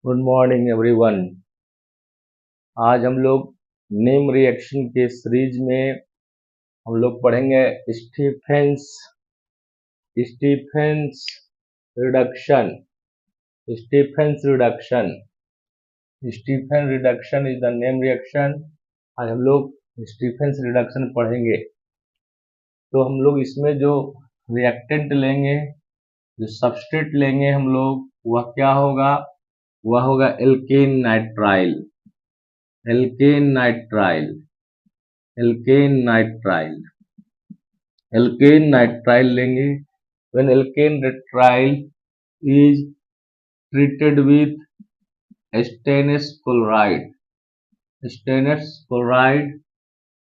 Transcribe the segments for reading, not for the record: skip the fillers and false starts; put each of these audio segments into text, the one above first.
Good morning everyone. आज हम लोग नेम रिएक्शन के सीरीज में हम लोग पढ़ेंगे Stephen's Stephen's reduction. Stephen's reduction Stephen reduction is the name reaction. आज हम लोग स्टीफेंस रिडक्शन पढ़ेंगे। तो हम लोग इसमें जो रिएक्टेंट लेंगे, जो सबस्ट्रेट लेंगे हम लोग, वह क्या होगा? वह होगा alkane nitrile. Alkane nitrile alkane nitrile alkane nitrile लेंगे। when alkane nitrile is treated with stannous chloride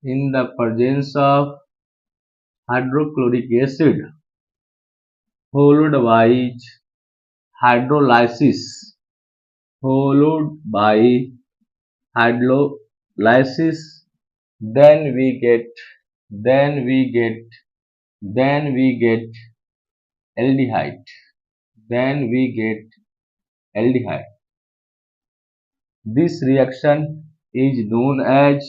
in the presence of hydrochloric acid followed by hydrolysis followed by hydrolysis then we get then we get then we get aldehyde then we get aldehyde. This reaction is known as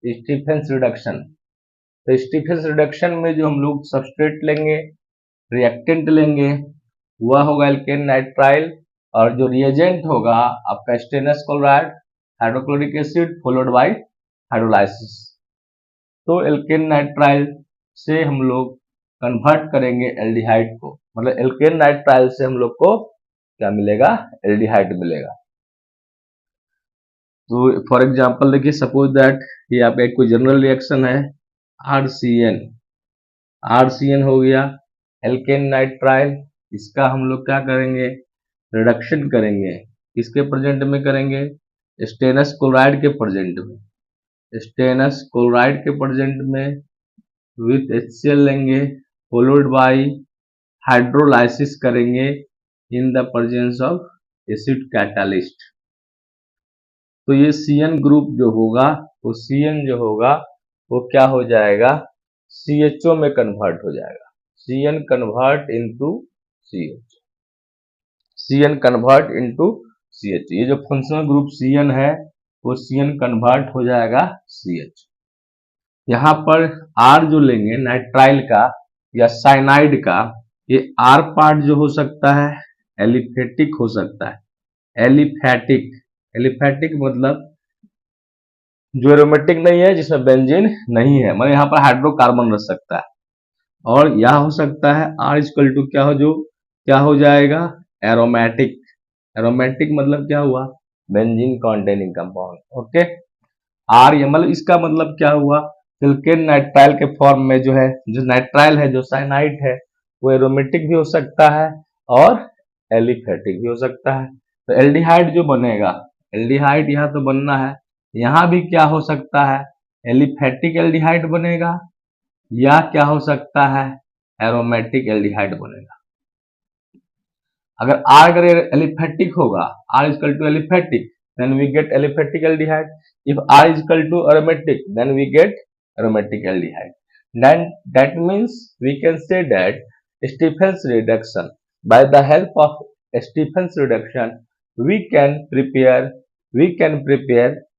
Stephen's reduction. तो Stephen's reduction में जो हम लोग substrate लेंगे, reactant लेंगे, वह होगा alkane nitrile, और जो रिएजेंट होगा आपका stannous chloride, hydrochloric acid followed by hydrolysis. तो एल्केन नाइट्राइल से हम लोग कन्वर्ट करेंगे एल्डिहाइड को, मतलब एल्केन नाइट्राइल से हम लोग को क्या मिलेगा? एल्डिहाइड मिलेगा। तो फॉर एग्जांपल देखिए, सपोज दैट ये आपका एक कोई जनरल रिएक्शन है, आरसीएन हो गया एल्केन नाइट्राइल। इसका हम लोग क्या करेंगे? रिडक्शन करेंगे। किसके प्रेजेंट में करेंगे? स्टेनस क्लोराइड के प्रेजेंट में। स्टेनस क्लोराइड के प्रेजेंट में विथ HCl लेंगे, फॉलोड बाय हाइड्रोलाइसिस करेंगे इन the presence of acid catalyst. तो ये CN ग्रुप जो होगा, वो CN जो होगा वो क्या हो जाएगा? CHO में कन्वर्ट हो जाएगा। CN convert into CH। CN convert into CH। ये जो फंक्शनल ग्रुप CN है वो CN कन्वर्ट हो जाएगा CH। यहाँ पर R जो लेंगे नाइट्राइल का या साइनाइड का, ये R पार्ट जो हो सकता है एलिफेटिक हो सकता है। एलिफेटिक मतलब जो एरोमेटिक नहीं है, जिसमें बेंजीन नहीं है, मतलब यहाँ पर हाइड्रोकार्बन रह सकता है। और यह हो सकता है R इक्वल टू क्या हो जाएगा? एरोमेटिक। एरोमेटिक मतलब क्या हुआ? Benzene containing compound. Okay, R ये मतलब इसका मतलब क्या हुआ? एल्केन नाइट्राइल के फॉर्म में जो है, जो नाइट्राइल है, जो साइनाइड है, वो एरोमेटिक भी हो सकता है और एलिफेटिक भी हो सकता है। तो एल्डिहाइड जो बनेगा, एल्डिहाइड यहाँ तो बनना है, यहाँ भी क्या हो सकता है? एलिफेटिक एल्डिहाइड बनेगा, या क्या हो सकता है? एरोमेटिक एल्डिहाइड बनेगा। अगर R अगर एलिफेटिक होगा, R equal to aliphatic, then we get aliphatic aldehyde. If R is equal to aromatic, then we get aromatic aldehyde. Then that means we can say that Stephens reduction, by the help of Stephens reduction, we can prepare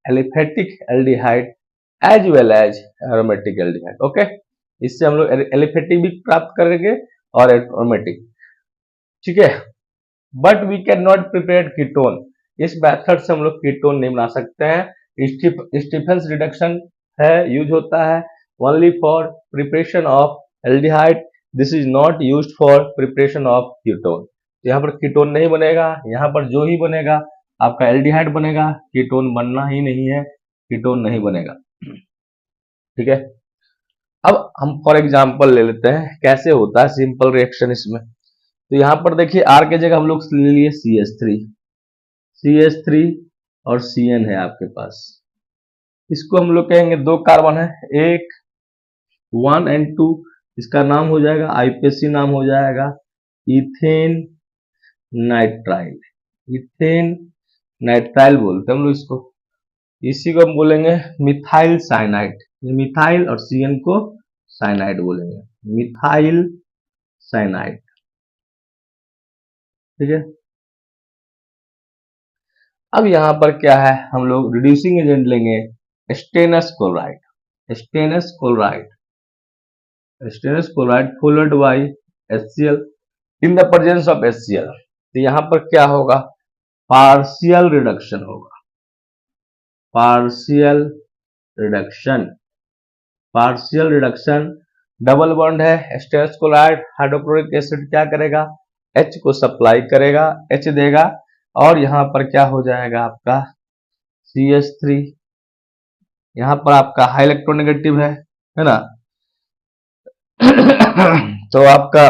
aliphatic aldehyde as well as aromatic aldehyde. Okay, इससे हम लोग aliphatic भी प्राप्त करेंगे और aromatic. ठीक है, but we can not prepare ketone. इस मेथड से हम लोग कीटोन नहीं बना सकते हैं। स्टीफेंस रिडक्शन है, यूज होता है only for preparation of aldehyde. This is not used for preparation of ketone. यहाँ पर कीटोन नहीं बनेगा, यहाँ पर जो ही बनेगा आपका एल्डिहाइड बनेगा, कीटोन बनना ही नहीं है, कीटोन नहीं बनेगा। ठीक है, अब हम फॉर एग्जांपल ले लेते हैं कैसे होता है सिंपल रिएक्शन इसमें। तो यहाँ पर देखिए R के जगह हम लोग ले लिए CH3 और CN है आपके पास। इसको हम लोग कहेंगे दो कार्बन है, एक 1 और 2, इसका नाम हो जाएगा IPAC, नाम हो जाएगा इथेन नाइट्राइल। इथेन नाइट्राइल बोलते हैं हम लोग इसको। इसी को हम बोलेंगे मिथाइल साइनाइड। मिथाइल और CN को साइनाइड बोलेंगे, मिथाइल साइनाइड। ठीक है। अब यहाँ पर क्या है, हम लोग रिड्यूसिंग एजेंट लेंगे stannous chloride. Stannous chloride, stannous chloride followed by HCl in the presence of HCl। तो यहाँ पर क्या होगा, पार्शियल रिडक्शन होगा, partial reduction, partial reduction. Double bond है, स्टेनस क्लोराइड हाइड्रोक्लोरिक एसिड क्या करेगा, H को सप्लाई करेगा, H देगा, और यहाँ पर क्या हो जाएगा आपका CH3। यहाँ पर आपका हाई इलेक्ट्रोनेगेटिव है ना तो आपका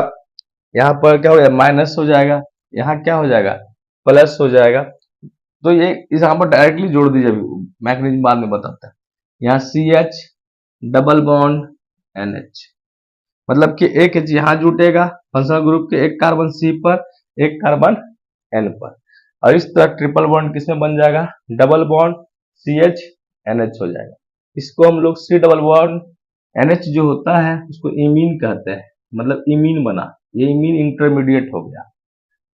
यहाँ पर क्या हो जाएगा, माइनस हो जाएगा, यहाँ क्या हो जाएगा, प्लस हो जाएगा। तो ये इस यहाँ पर डायरेक्टली जोड़ दीजिए, अभी मैकेनिज्म बाद में बताते हैं। यहाँ CH डबल बॉन्ड NH, मतलब कि एक H यहाँ जुटेगा फंक्शनल ग्रुप के एक कार्बन C पर, एक कार्बन N पर, और इस तरह ट्रिपल बॉन्ड किसमें बन जाएगा, डबल बॉन्ड CH NH हो जाएगा। इसको हम लोग C डबल बॉन्ड NH जो होता है उसको इमीन कहते हैं, मतलब इमीन बना, ये इमीन इंटरमीडिएट हो गया।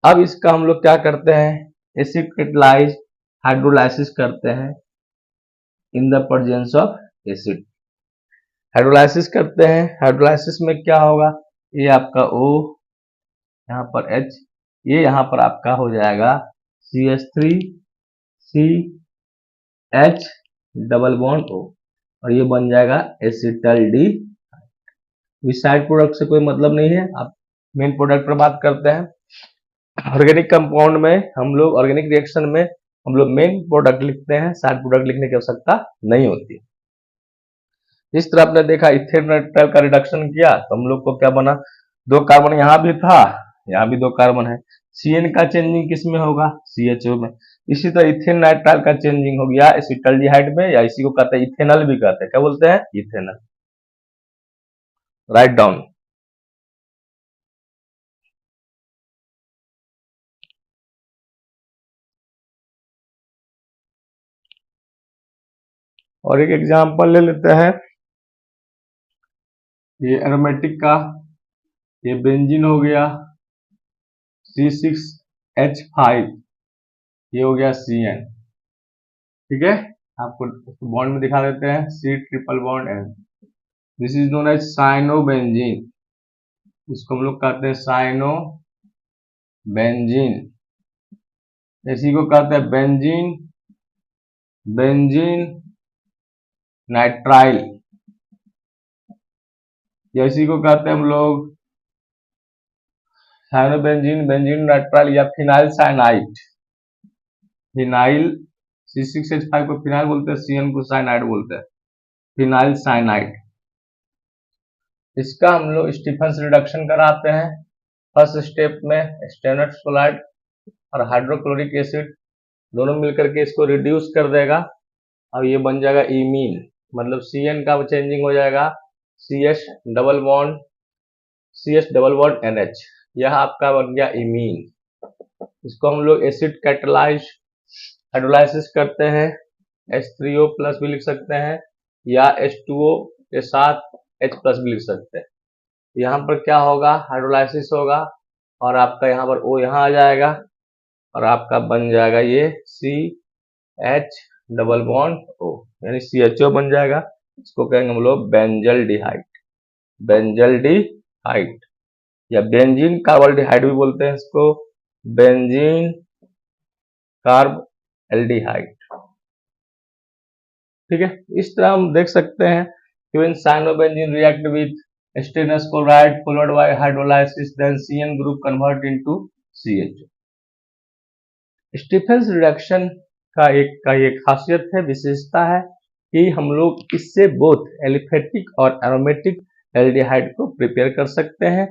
अब इसका हम लोग क्या करते हैं, एसिड कैटालाइज हाइड्रोलाइसिस करते हैं इन the presence of acid. Hydrolysis करते हैं, हाइड्रोलाइसिस में क्या होगा, ये आपका O, यहाँ पर H, ये यहाँ पर आपका हो जाएगा CH3 CH double bond O, और ये बन जाएगा एसिटल्डिहाइड। इस साइड प्रोडक्ट से कोई मतलब नहीं है, आप मेन प्रोडक्ट पर बात करते हैं। ऑर्गेनिक कंपाउंड में हम लोग, ऑर्गेनिक रिएक्शन में हम लोग मेन प्रोडक्ट लिखते हैं, साइड प्रोडक्ट लिखने की आवश्यकता नहीं होती। इस तरह आपने देखा इथेन नाइट्राइल का रिडक्शन किया तो हम लोग को क्या बना, दो कार्बन यहाँ भी था, यहाँ भी दो कार्बन है, CN का चेंजिंग किस में होगा, CHO में। इसी तरह इथेन नाइट्राइल का चेंजिंग हो गया एसिटल्डिहाइड में, या इसी को कहते हैं इथेनॉल भी कहते हैं, क्या बोलते हैं, इथेनॉल। Write down. और एक एग्जांपल ले लेते हैं, ये एरोमेटिक का, ये बेंजीन हो गया C6H5, ये हो गया CN, ठीक है। आपको बॉन्ड में दिखा देते हैं, C triple bond N, this is known as cyanobenzene, इसको हम लोग कहते हैं साइनो बेंजीन, इसी को कहते हैं बेंजीन, बेंजीन नाइट्राइल, इसी को कहते हैं हम लोग साइनोबेंजीन, बेंजीन नाइट्राइल, या फिनाइल साइनाइड। फिनाइल C6H5 को फिनाइल बोलते हैं, CN को साइनाइड बोलते हैं, फिनाइल साइनाइड। इसका हम लोग स्टीफेंस रिडक्शन कराते हैं। फर्स्ट स्टेप में स्टेनस क्लोराइड और हाइड्रोक्लोरिक एसिड दोनों मिलकर के इसको रिड्यूस कर देगा, और ये बन जाएगा इमीन, मतलब CN का चेंजिंग हो जाएगा CH डबल बॉन्ड NH, यह आपका बन गया इमीन। इसको हम लोग एसिड कैटालाइज हाइड्रोलाइसिस करते हैं, H3O प्लस भी लिख सकते हैं, या H2O के साथ H प्लस भी लिख सकते हैं। यहाँ पर क्या होगा, हाइड्रोलाइसिस होगा, और आपका यहाँ पर O यहाँ आ जाएगा, और आपका बन जाएगा ये CH डबल बॉन्ड O, यानी CHO बन जाएगा। इसको कहेंगे हम लोग बेंजल्डिहाइड, बेंजल्डिहाइड, या बेंजीन कार्बल्डिहाइड भी बोलते हैं इसको, बेंजीन कार्ब एल्डिहाइड, ठीक है। इस तरह हम देख सकते हैं कि when cyanobenzene react with stannous chloride followed by hydrolysis, then CN group convert into CHO। Stephen's reduction का एक खासियत है, विशेषता है कि हम लोग इससे बोथ एलिफेटिक और एरोमेटिक एल्डिहाइड को प्रिपेयर कर सकते हैं।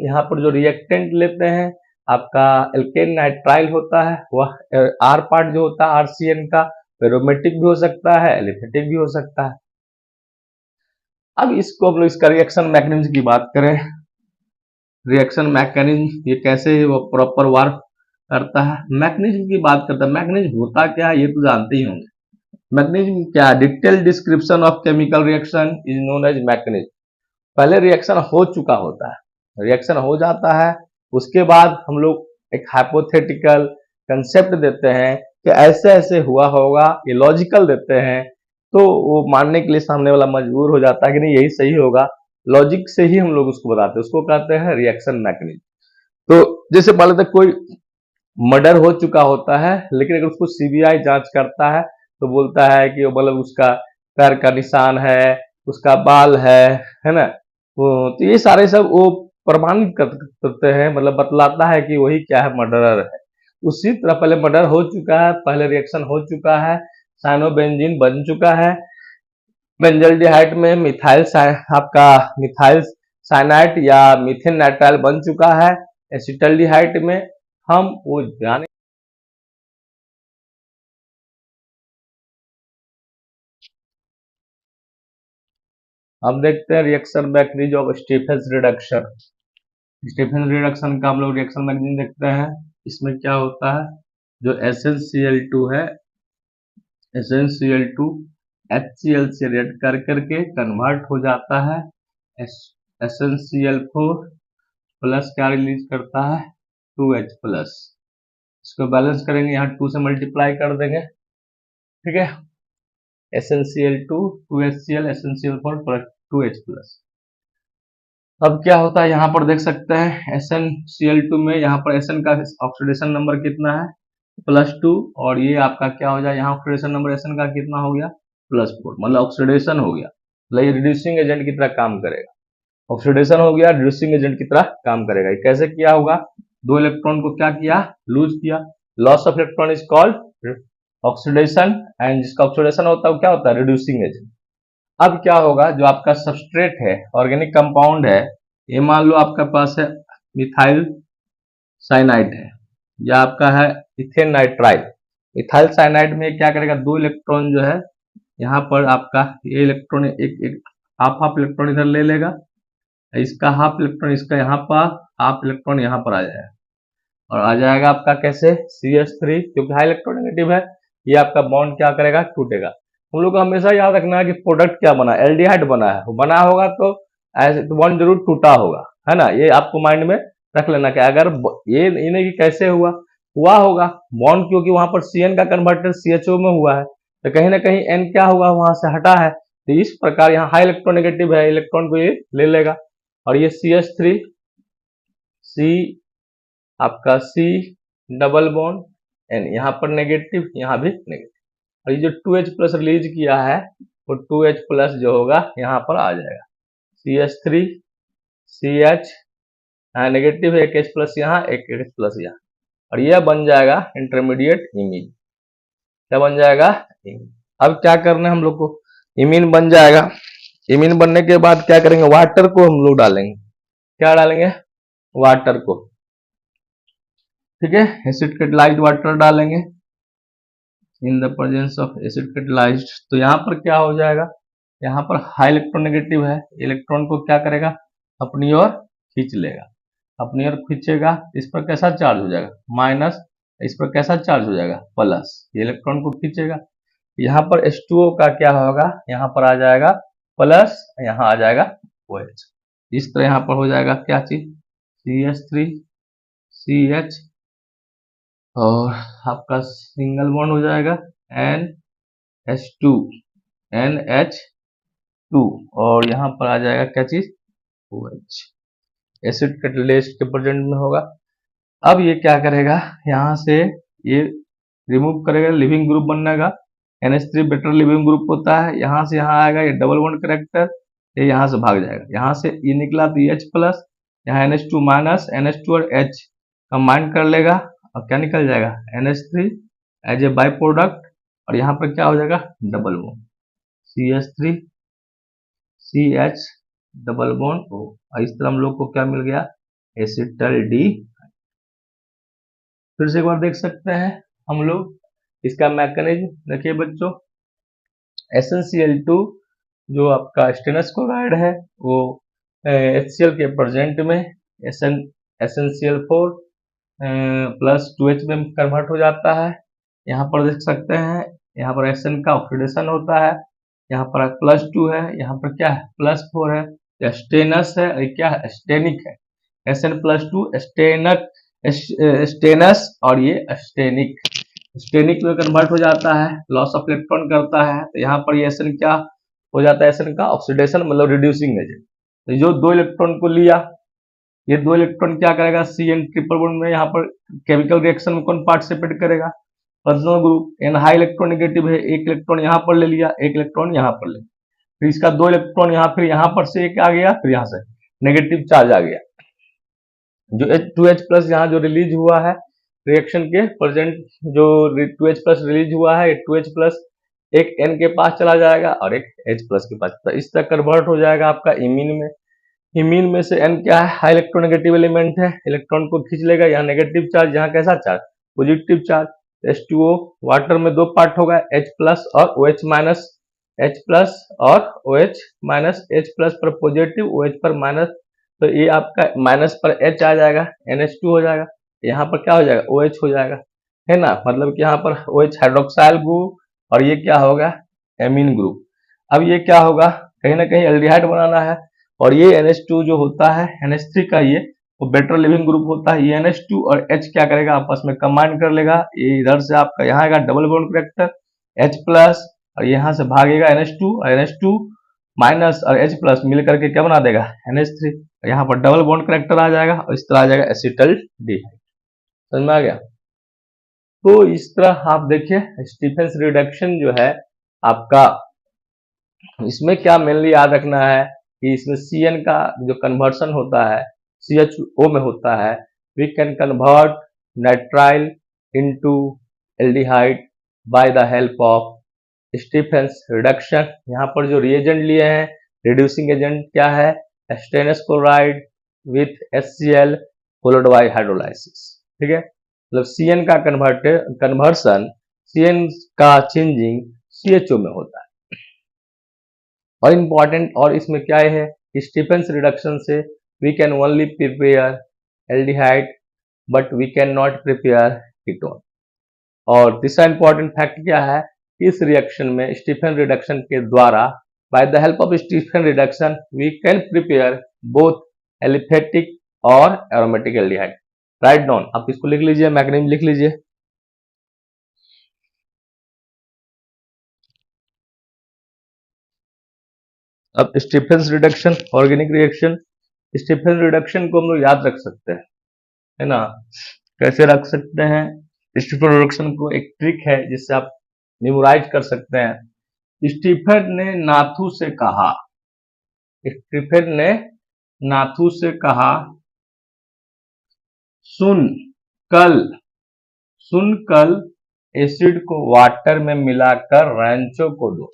यहाँ पर जो रिएक्टेंट लेते हैं आपका एल्केन नाइट्राइल होता है, वह R पार्ट जो होता है RCN का, एरोमेटिक भी हो सकता है, एलिफेटिक भी हो सकता है। अब इसको हम लोग इसका रिएक्शन मैकेनिज्म की बात करें, रिएक्शन मैकेनिज्म ये कैसे वो प्रॉपर वर्क करता है, मैकेनिज्म की बात करता है। मैकेनिज्म होता क्या है ये तो जानते ही होंगे। मैकेनिज्म क्या है, detail description of chemical reaction is known as mechanism. पहले रिएक्शन हो चुका होता है, रिएक्शन हो जाता है, उसके बाद हम लोग एक हाइपोथेटिकल कंसेप्ट देते हैं कि ऐसे ऐसे हुआ होगा, ये लॉजिकल देते हैं, तो वो मानने के लिए सामने वाला मजबूर हो जाता है कि नहीं यही सही होगा। लॉजिक से ही हम लोग उसको बताते हैं, उसको कहते हैं रिएक्शन मैकेनिज्म। तो जैसे मान लेते कोई मर्डर हो चुका होता है, लेकिन अगर उसको सीबीआई जांच करता है तो बोलता है कि मतलब उसका पैर का निशान है, उसका बाल है ना। तो ये सारे सब वो प्रमाणित करते हैं, मतलब बतलाता है कि वही क्या है, मर्डरर है। उसी तरह पहले मर्डर हो चुका है, पहले रिएक्शन हो चुका है, साइनोबेंजीन बन चुका है, बेंजल्डिहाइड में आपका मिथाइल साइनाइड या मीथेन नाइट्राइल बन चुका है, एसिटल्डिहाइड में हम वो जाने। अब देखते हैं reaction mechanism of Stephen's reduction. Stephen's reduction का हम लोग रिएक्शन मैकेनिज्म देखते हैं। इसमें क्या होता है, जो SnCl2 है, SnCl2 HCl से रिएक्ट कर करके कन्वर्ट हो जाता है, SnCl4 प्लस क्या रिलीज करता है, 2H प्लस। इसको बैलेंस करेंगे, यहाँ 2 से मल्टीप्लाई कर देंगे, ठीक है। SnCl2 2HCl SnCl4 plus 2H plus. अब क्या होता है, यहाँ पर देख सकते हैं SnCl2 में यहाँ पर Sn का ऑक्सीडेशन नंबर कितना है, +2, और ये आपका क्या हो जाए, यहाँ ऑक्सीडेशन नंबर Sn का कितना हो गया, +4, मतलब ऑक्सीडेशन हो गया, मतलब ये रिड्यूसिंग एजेंट की तरह काम करेगा। ऑक्सीडेशन हो गया, रिड्यूसिंग एजेंट की तरह काम करेगा। ये कैसे किया होगा, 2 इलेक्ट्रॉन को क्या किया, लूज किया। Loss of electron is called oxidation, and जिसका ऑक्सीडेशन होता है वो क्या होता है, रिड्यूसिंग एजेंट। अब क्या होगा, जो आपका सबस्ट्रेट है, ऑर्गेनिक कंपाउंड है, ये मान लो आपका पास है मिथाइल साइनाइड है, या आपका है इथेन नाइट्राइल। मिथाइल साइनाइड में क्या करेगा, 2 इलेक्ट्रॉन जो है यहाँ पर आपका ये इलेक्ट्रॉन एक हाफ हाफ इलेक्ट्रॉन इधर ले लेगा, इसका हाफ इलेक्ट्रॉन इसका यहाँ पर, हाफ इलेक्ट्रॉन यहाँ पर आ जाएगा, और आ जाएगा आपका कैसे, CH3, क्योंकि हाई इलेक्ट्रोनेगेटिव है, ये आपका बॉन्ड क्या करेगा, टूटेगा। हम लोग को हमेशा याद रखना है कि प्रोडक्ट क्या बना, एल्डिहाइड बना है, वो बना होगा तो ऐसे तो बॉन्ड जरूर टूटा होगा, है ना। ये आपको माइंड में रख लेना कि अगर ये नहीं कि कैसे हुआ, हुआ होगा बॉन्ड, क्योंकि वहां पर CN का कन्वर्टर CHO में हुआ है, तो कहीं ना कहीं N क्या हुआ, वहां से हटा है। तो इस प्रकार यहाँ हाई इलेक्ट्रोनेगेटिव है, इलेक्ट्रॉन को ये ले लेगा, और ये CH3 C आपका C डबल बॉन्ड N, यहाँ पर नेगेटिव, यहाँ भी नेगेटिव, और ये जो 2H प्लस रिलीज किया है वो 2H प्लस जो होगा यहाँ पर आ जाएगा, CH3 CH नेगेटिव है, एक H प्लस यहाँ, एक H प्लस यहाँ, और यह बन जाएगा इंटरमीडिएट इमीन। क्या बन जाएगा, इमीन। अब क्या करना है हम लोग को, इमीन बन जाएगा। इमीन बनने के बाद क्या करेंगे, वाटर को हम लोग डालेंगे, क्या डालेंगे, वाटर को, ठीक है, एसिड कैटालाइज्ड वाटर डालेंगे इन the presence of acid catalysed. तो यहाँ पर क्या हो जाएगा, यहाँ पर हाई इलेक्ट्रोनेगेटिव है, इलेक्ट्रॉन को क्या करेगा, अपनी ओर खींच लेगा, अपनी ओर खींचेगा, इस पर कैसा चार्ज हो जाएगा, माइनस, इस पर कैसा चार्ज हो जाएगा, प्लस, ये इलेक्ट्रॉन को खींचेगा। यहाँ पर H2O का क्या होगा, यहाँ पर आ जाएगा प्लस, यहाँ आ जाएगा OH, इस तरह यहाँ पर हो जाएगा क्या चीज, CH3 CH, और आपका सिंगल बॉन्ड हो जाएगा NH2 NH2, और यहाँ पर आ जाएगा क्या चीज, OH, एसिड कैटालिस्ट के प्रेजेंट में होगा। अब ये क्या करेगा, यहाँ से ये रिमूव करेगा, लिविंग ग्रुप बनेगा, NH3 बेटर लिविंग ग्रुप होता है, यहाँ से यहाँ आएगा ये डबल बॉन्ड करेक्टर, ये यहाँ से भाग जाएगा, यहाँ से ये निकला तो H प्लस, यहाँ NH2 माइनस, NH2 और H कंबाइन कर लेगा, और क्या निकल जाएगा, NH3 as a by product, और यहाँ पर क्या हो जाएगा, double bond CH3 CH double bond O, और इस तरह हम लोग को क्या मिल गया, एसिटल्डी। फिर से एक बार देख सकते हैं हम लोग इसका मैकेनिज्म, देखिए बच्चों, SnCl2 जो आपका स्टेनस क्लोराइड है वो HCl के प्रेजेंट में SnCl4 प्लस 2H में कन्वर्ट हो जाता है। यहाँ पर देख सकते हैं, यहाँ पर Sn का ऑक्सीडेशन होता है, यहाँ पर +2 है, यहाँ पर क्या है, +4 है, स्टेनस है, क्या है, स्टेनिक है, Sn+2 स्टेनक स्टेनस और ये स्टेनिक। स्टेनिक में कन्वर्ट हो जाता है, लॉस ऑफ इलेक्ट्रॉन करता है, तो यहाँ पर ये एसन क्या हो जाता है, एसन का ऑक्सीडेशन मतलब रिड्यूसिंग एजेंट। तो जो 2 इलेक्ट्रॉन को लिया, ये 2 इलेक्ट्रॉन क्या करेगा, सी एन ट्रिपल बॉन्ड में यहाँ पर केमिकल रिएक्शन में कौन पार्टिसिपेट करेगा, personal group. N high electronegative है, एक इलेक्ट्रॉन यहाँ पर ले लिया, एक इलेक्ट्रॉन यहाँ पर ले, फिर इसका 2 इलेक्ट्रॉन यहाँ, फिर यहाँ पर से एक आ गया, फिर यहाँ से नेगेटिव चार्ज आ गया। जो H2H प्लस यहाँ जो रिलीज हुआ है रिएक्शन के प्रेजेंट, जो 2H प्लस रिलीज हुआ है, 2H प्लस एक N के पास चला जाएगा और एक H प्लस के पास, तो इस तरह कन्वर्ट हो जाएगा आपका इमीन में। इमीन में से N क्या है, हाई इलेक्ट्रोनेगेटिव एलिमेंट है, इलेक्ट्रॉन को खींच लेगा, यहाँ नेगेटिव चार्ज, यहाँ कैसा charge, positive charge. H2O water में 2 पार्ट होगा, H प्लस और OH माइनस, H प्लस और OH माइनस, H प्लस पर पॉजिटिव, OH पर माइनस, तो ये आपका माइनस पर H आ जाएगा, NH2 हो जाएगा, यहाँ पर क्या हो जाएगा, OH हो जाएगा, है ना, मतलब कि यहाँ पर OH हाइड्रोक्साइल ग्रुप और ये क्या होगा, एमीन ग्रुप। अब ये क्या होगा, कहीं ना कहीं एल्डिहाइड बनाना है, और ये NH2 जो होता है NH3 का, ये वो बेटर लिविंग ग्रुप होता है। ये NH2 और H क्या करेगा, आपस में कंबाइन कर लेगा, ये इधर से आपका यहाँ आएगा double bond character H plus, और यहाँ से भागेगा NH2 और NH2 माइनस और H प्लस मिलकर के क्या बना देगा, NH3, यहाँ पर डबल बॉन्ड करेक्टर आ जाएगा और इस तरह आ जाएगा एसिटल्डिहाइड। समझ में आ गया। तो इस तरह आप देखिए स्टीफेंस रिडक्शन जो है आपका, इसमें क्या मेनली याद रखना है कि इसमें Cn का जो कन्वर्सन होता है CHO में होता है, we can convert nitrile into aldehyde by the help of Stephen's reduction. यहाँ पर जो रिएजेंट लिए हैं, रिड्यूसिंग एजेंट क्या है, stannous chloride with HCl followed by hydrolysis. ठीक है, मतलब Cn का कन्वर्सन, Cn का चेंजिंग CHO में होता है। और इम्पॉर्टेंट और इसमें क्या है, स्टीफेंस रिडक्शन से we can only prepare aldehyde but we can not prepare ketone. और तीसरा इंपॉर्टेंट फैक्ट क्या है, इस रिएक्शन में स्टीफेन रिडक्शन के द्वारा, by the help of Stephen reduction we can prepare both aliphatic और एरोमेटिक एल्डिहाइड। राइट डाउन, आप इसको लिख लीजिए, मैग्नीम लिख लीजिए। अब Stephen's reduction organic reaction, Stephen's reduction को हम लोग याद रख सकते हैं, है ना, कैसे रख सकते हैं, स्टीफेन रिडक्शन को एक ट्रिक है जिससे आप मेमोराइज कर सकते हैं। स्टीफेन ने नाथू से कहा, स्टीफेन ने नाथू से कहा, सुन कल एसिड को वाटर में मिलाकर रैंचो को दो।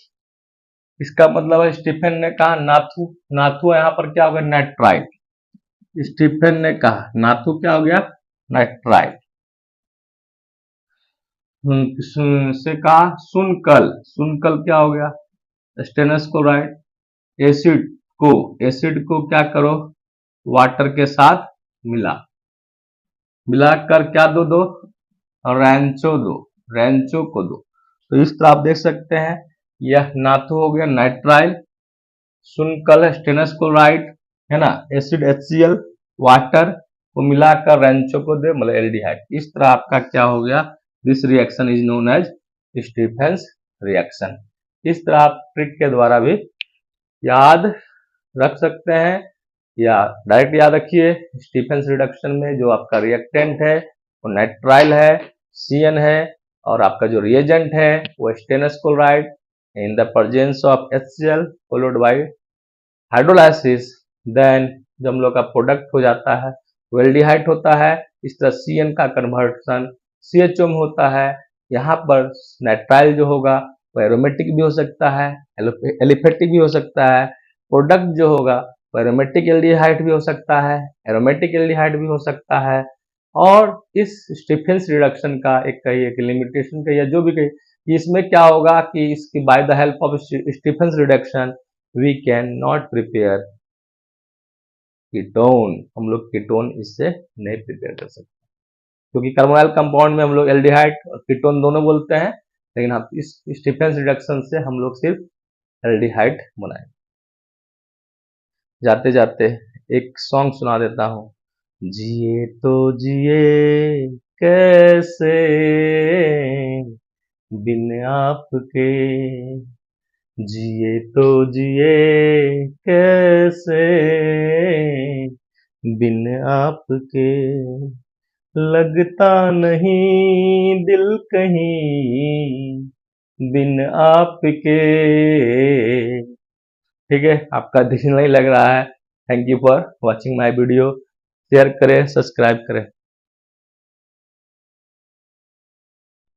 इसका मतलब है स्टीफेन ने कहा नाथू, नाथू यहाँ पर क्या हो गया, नाइट्राइल। स्टीफेन ने कहा नाथू क्या हो गया, नाइट्राइल। से कहा सुनकल क्या हो गया, स्टेनस क्लोराइड। एसिड को क्या करो, वाटर के साथ मिलाकर क्या दो, रैंचो को दो। तो इस तरह आप देख सकते हैं, यह नाथू हो गया नाइट्राइल, सुनकल स्टेनस क्लोराइड, है ना, एसिड HCl, वाटर को मिलाकर रैंचो को दे, मतलब एल्डिहाइड। इस तरह आपका क्या हो गया, this reaction is known as Stephen's reaction. इस तरह आप ट्रिक के द्वारा भी याद रख सकते हैं, या डायरेक्ट याद रखिए, स्टीफेंस रिडक्शन में जो आपका रिएक्टेंट है वो नाइट्राइल है, Cn है, और आपका जो रिएजेंट है वो stannous chloride in the presence of HCl followed by hydrolysis. Then जब हम लोग का प्रोडक्ट हो जाता है वो एल्डिहाइड होता है। इस तरह Cn का कन्वर्सन CHO में होता है। यहाँ पर नाइट्राइल जो होगा वो एरोमेटिक भी हो सकता है, एलिफेटिक भी हो सकता है। प्रोडक्ट जो होगा वो एरोमेटिक एल्डिहाइड भी हो सकता है, एरोमेटिक एल्डिहाइड भी हो सकता है। और इस स्टीफेंस रिडक्शन का एक कहिए कि लिमिटेशन कहिए, जो भी कहिए, इसमें क्या होगा कि इसकी by the help of Stephen's reduction we can not prepare ketone, हम लोग कीटोन इससे नहीं प्रिपेयर कर सकते, क्योंकि कार्बोनाइल कंपाउंड में हम लोग एल्डिहाइड और कीटोन दोनों बोलते हैं, लेकिन हम इस स्टीफेंस रिडक्शन से हम लोग सिर्फ एल्डिहाइड बनाएंगे। जाते जाते एक सॉन्ग सुना देता हूँ, जिए तो जिए कैसे बिन आपके, जिए तो जिए कैसे बिन आपके, लगता नहीं दिल कहीं बिन आपके। ठीक है, आपका दिल नहीं लग रहा है। Thank you for watching my video. Share करें, सब्सक्राइब करें।